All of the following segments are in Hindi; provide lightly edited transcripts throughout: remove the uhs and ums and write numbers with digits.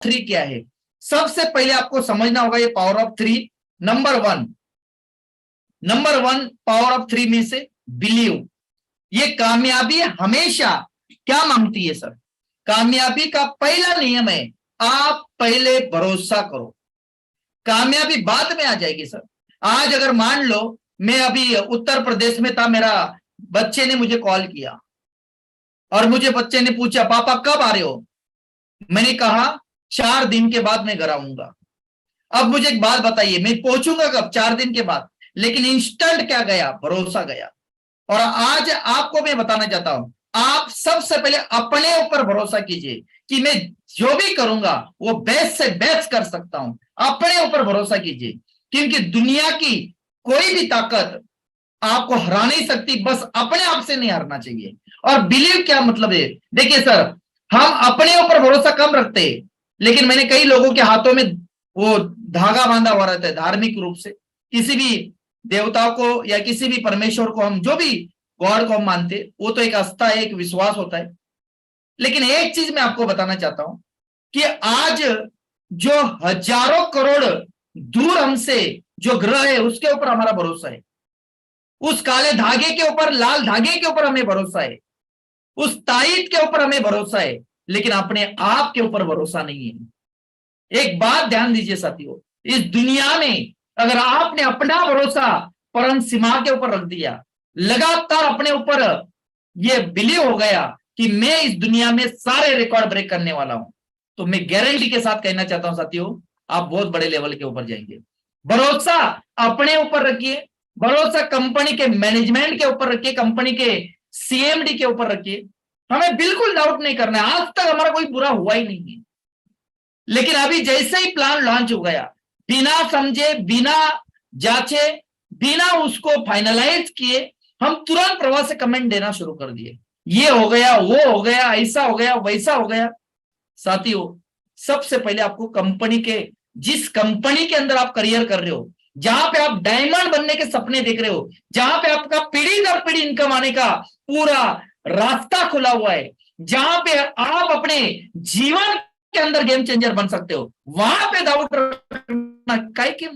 3 क्या है? सबसे पहले आपको समझना होगा ये power of 3। Number one power of 3 में से बिलीव। ये कामयाबी हमेशा क्या मांगती है सर? कामयाबी का पहला नियम है आप पहले भरोसा करो, कामयाबी बाद में आ जाएगी सर। आज अगर मान लो मैं अभी उत्तर प्रदेश में था, मेरा बच्चे ने मुझे कॉल किया और मुझे बच्चे ने पूछा पापा कब आ रहे हो? मैंने कहा 4 दिन के बाद मैं घर आऊंगा। अब मुझे एक बात बताइए, मैं पहुंचूंगा कब? 4 दिन के बाद। लेकिन इंस्टेंट क्या गया? भरोसा गया। और आज आपको मैं बताना चाहता हूं, आप सबसे पहले अपने ऊपर भरोसा कीजिए कि मैं जो भी करूंगा वो बेस्ट से बेस्ट कर सकता हूं। अपने ऊपर भरोसा कीजिए, क्योंकि दुनिया की कोई भी ताकत आपको हरा नहीं सकती, बस अपने आप से नहीं हारना चाहिए। और बिलीव क्या मतलब है? देखिए सर, हम अपने ऊपर भरोसा कम रखते हैं, लेकिन मैंने कई लोगों के हाथों में वो धागा बांधा हुआ रहता है धार्मिक रूप से, किसी भी देवताओं को या किसी भी परमेश्वर को, हम जो भी गॉड को हम मानते, वो तो एक आस्था है, एक विश्वास होता है। लेकिन एक चीज मैं आपको बताना चाहता हूं कि आज जो हजारों करोड़ दूर हमसे जो ग्रह है उसके ऊपर हमारा भरोसा है, उस काले धागे के ऊपर, लाल धागे के ऊपर हमें भरोसा है, उस ताईत के ऊपर हमें भरोसा है, लेकिन अपने आप के ऊपर भरोसा नहीं है। एक बात ध्यान दीजिए साथियों, इस दुनिया में अगर आपने अपना भरोसा परम सीमा के ऊपर रख दिया, लगातार अपने ऊपर ये बिलीव हो गया कि मैं इस दुनिया में सारे रिकॉर्ड ब्रेक करने वाला हूं, तो मैं गारंटी के साथ कहना चाहता हूं साथियों, आप बहुत बड़े लेवल के ऊपर जाएंगे। भरोसा अपने ऊपर रखिए, भरोसा कंपनी के मैनेजमेंट के ऊपर रखिए, कंपनी के सीएमडी के ऊपर रखिए। हमें बिल्कुल डाउट नहीं करना है, आज तक हमारा कोई बुरा हुआ ही नहीं है। लेकिन अभी जैसे ही प्लान लॉन्च हो गया, बिना समझे, बिना जांचे, बिना उसको फाइनलाइज किए, हम तुरंत प्रवाह से कमेंट देना शुरू कर दिए, ये हो गया, वो हो गया, ऐसा हो गया, वैसा हो गया। साथियों, सबसे पहले आपको कंपनी के, जिस कंपनी के अंदर आप करियर कर रहे हो, जहां पे आप डायमंड बनने के सपने देख रहे हो, जहां पे आपका पीढ़ी दर पीढ़ी इनकम आने का पूरा रास्ता खुला हुआ है, जहां पे आप अपने जीवन के अंदर गेम चेंजर बन सकते हो, वहां पे डाउट रखना काय की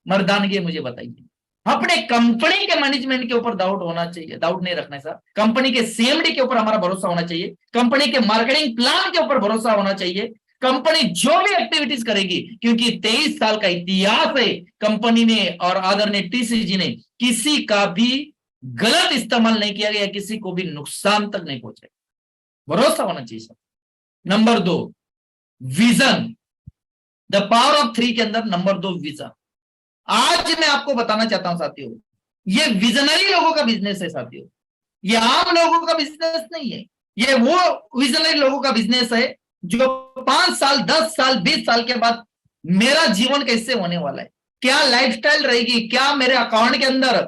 मर्दानगी? मुझे बताइए। अपने कंपनी के मैनेजमेंट के ऊपर डाउट होना चाहिए, डाउट नहीं रखना है सर। कंपनी के सीएमडी के ऊपर हमारा भरोसा होना चाहिए, कंपनी के मार्केटिंग प्लान के ऊपर भरोसा होना चाहिए, कंपनी जो भी एक्टिविटीज करेगी, क्योंकि 23 साल का इतिहास है कंपनी ने और आदरणीय टीसी जी ने किसी का भी गलत इस्तेमाल नहीं किया गया, किसी को भी नुकसान तक नहीं पहुंचे। भरोसा होना चाहिए sir. Number 2, vision. The power of 3 के अंदर नंबर 2 विजन। आज मैं आपको बताना चाहता हूं साथियों, ये विजनरी लोगों का बिजनेस है साथियों, ये आम लोगों का बिजनेस नहीं है। ये वो विजनरी लोगों का बिजनेस है जो 5 साल, 10 साल, 20 साल के बाद मेरा जीवन कैसे होने वाला है, क्या लाइफस्टाइल रहेगी, क्या मेरे अकाउंट के अंदर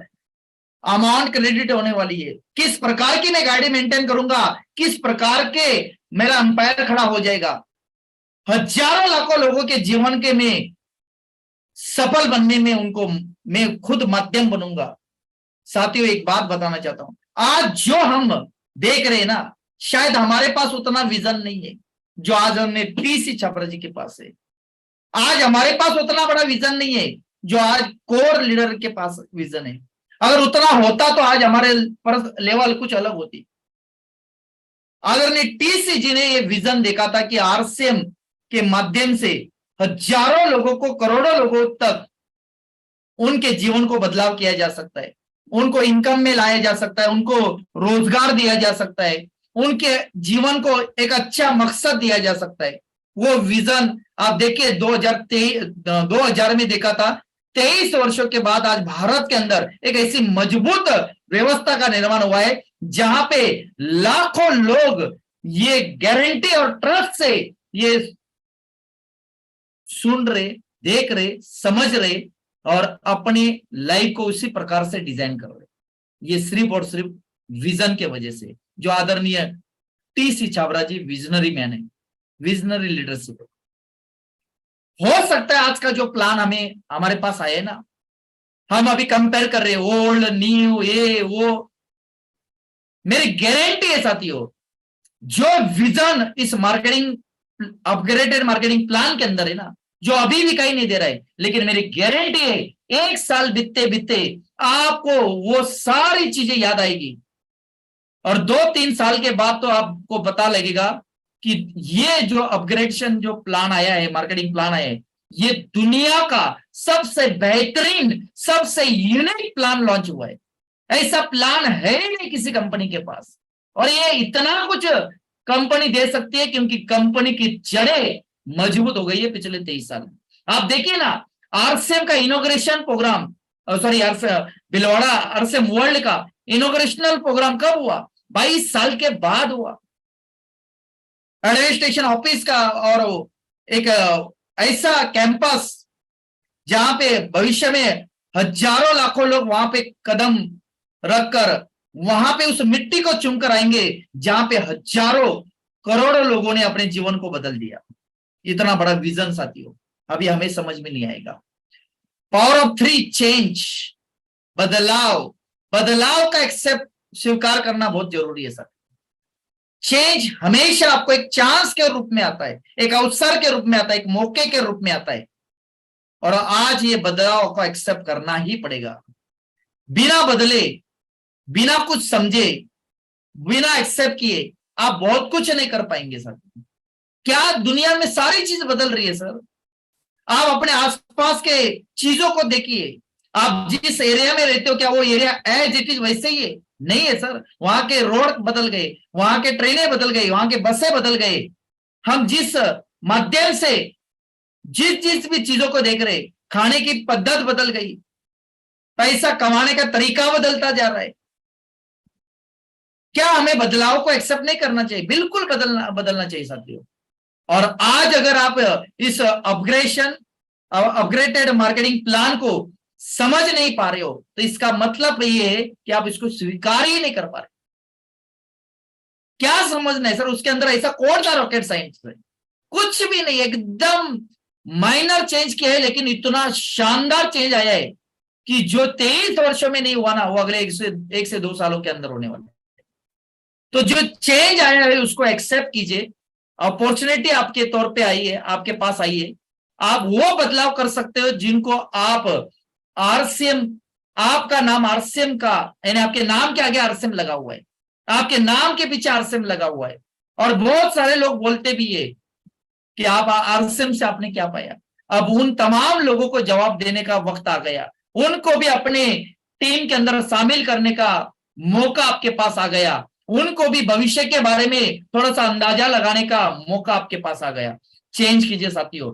अमाउंट क्रेडिट होने वाली है, किस प्रकार की मैं गाड़ी मेंटेन करूंगा, किस प्रकार के मेरा अंपायर खड़ा हो जाएगा। हजारों लाखों लोगों के जीवन के में सफल बनने में उनको मैं खुद माध्यम बनूंगा। साथियों, एक बात बताना चाहता हूं, आज जो हम देख रहे हैं ना, शायद हमारे पास उतना विजन नहीं है जो आज हमने टीसी छापरा जी के पास है। आज हमारे पास उतना बड़ा विजन नहीं है जो आज कोर लीडर के पास विजन है। अगर उतना होता तो आज हमारे लेवल कुछ अलग होती। आदरणीय टीसी जी ने ये विजन देखा था कि आरसीएम के माध्यम से हजारों लोगों को, करोड़ों लोगों तक उनके जीवन को बदलाव किया जा सकता है, उनको इनकम में लाया जा सकता है, उनको रोजगार दिया जा सकता है, उनके जीवन को एक अच्छा मकसद दिया जा सकता है। वो विजन आप देखिए 2000 में देखा था। 23 वर्षों के बाद आज भारत के अंदर एक ऐसी मजबूत व्यवस्था का निर्माण हुआ है जहां पे लाखों लोग ये गारंटी और ट्रस्ट से ये सुन रहे, देख रहे, समझ रहे और अपनी लाइफ को उसी प्रकार से डिजाइन कर रहे। ये सिर्फ और सिर्फ विजन के वजह से, जो आदरणीय टीसी छाबरा जी विजनरी मैन है, विजनरी लीडरशिप। हो सकता है आज का जो प्लान हमें हमारे पास आए ना, हम अभी कंपेयर कर रहे हैं ओल्ड न्यू ये वो, मेरी गारंटी है साथियों, जो विजन इस मार्केटिंग अपग्रेडेड मार्केटिंग प्लान के अंदर है ना, जो अभी भी कहीं नहीं दे रहा है, लेकिन मेरी गारंटी है 1 साल बीतते बीतते आपको वो सारी चीजें याद आएगी, और 2-3 साल के बाद तो आपको पता लगेगा कि ये जो अपग्रेडेशन जो प्लान आया है, मार्केटिंग प्लान आया है, ये दुनिया का सबसे बेहतरीन, सबसे यूनिक प्लान लॉन्च हुआ है। ऐसा प्लान है ही नहीं किसी कंपनी के पास, और ये इतना कुछ कंपनी दे सकती है क्योंकि कंपनी की जड़ें मजबूत हो गई है पिछले 23 साल में। आप देखिए ना, आरसीएम का inauguration programme, sorry Bhilwara RCM world का इनॉग्रेशनल प्रोग्राम कब हुआ? 22 साल के बाद हुआ। एडमिनिस्ट्रेशन ऑफिस का और एक ऐसा कैंपस जहां पे भविष्य में हजारों लाखों लोग वहां पे कदम रखकर वहां पे उस मिट्टी को चूमकर आएंगे जहां पे हजारों करोड़ों लोगों ने अपने जीवन को बदल दिया। इतना बड़ा विजन साथियों, अभी हमें समझ में नहीं आएगा। पावर ऑफ 3 चेंज, बदलाव, बदलाव का एक्सेप्ट, स्वीकार करना बहुत जरूरी है सर। चेंज हमेशा आपको एक चांस के रूप में आता है, एक अवसर के रूप में आता है, एक मौके के रूप में आता है, और आज ये बदलाव को एक्सेप्ट करना ही पड़ेगा। बिना बदले, बिना कुछ समझे, बिना एक्सेप्ट किए आप बहुत कुछ नहीं कर पाएंगे सर। क्या दुनिया में सारी चीज बदल रही है सर। आप अपने आसपास के चीजों को देखिए, आप जिस एरिया में रहते हो क्या वो एरिया एज इट इज वैसे ही है? नहीं है सर। वहां के रोड बदल गए, वहां के ट्रेनें बदल गई, वहां के बसें बदल गए। हम जिस माध्यम से जिस भी चीजों को देख रहे, खाने की पद्धत बदल गई, पैसा कमाने का तरीका बदलता जा रहा है। क्या हमें बदलाव को एक्सेप्ट नहीं करना चाहिए? बिल्कुल बदलना चाहिए साथियों। और आज अगर आप इस अपग्रेडेड मार्केटिंग प्लान को समझ नहीं पा रहे हो तो इसका मतलब ये है कि आप इसको स्वीकार ही नहीं कर पा रहे। क्या समझना है सर? उसके अंदर ऐसा कौन सा रॉकेट साइंस है? कुछ भी नहीं, एकदम माइनर चेंज किया है, लेकिन इतना शानदार चेंज आया है कि जो 23 वर्षों में नहीं हुआ ना, वो अगले 1 से 2 सालों के अंदर होने वाला है। तो जो चेंज आया है उसको एक्सेप्ट कीजिए। अपॉर्चुनिटी आपके तौर पे आई है, आपके पास आई है। आप वो बदलाव कर सकते हो जिनको आप आरसीएम, आपका नाम आरसीएम का, यानी आपके नाम के आगे आरसीएम लगा हुआ है, आपके नाम के पीछे आरसीएम लगा हुआ है। और बहुत सारे लोग बोलते भी है कि आप आरसीएम से आपने क्या पाया। अब उन तमाम लोगों को जवाब देने का वक्त आ गया, उनको भी अपने टीम के अंदर शामिल करने का मौका आपके पास आ गया, उनको भी भविष्य के बारे में थोड़ा सा अंदाजा लगाने का मौका आपके पास आ गया। चेंज कीजिए साथियों,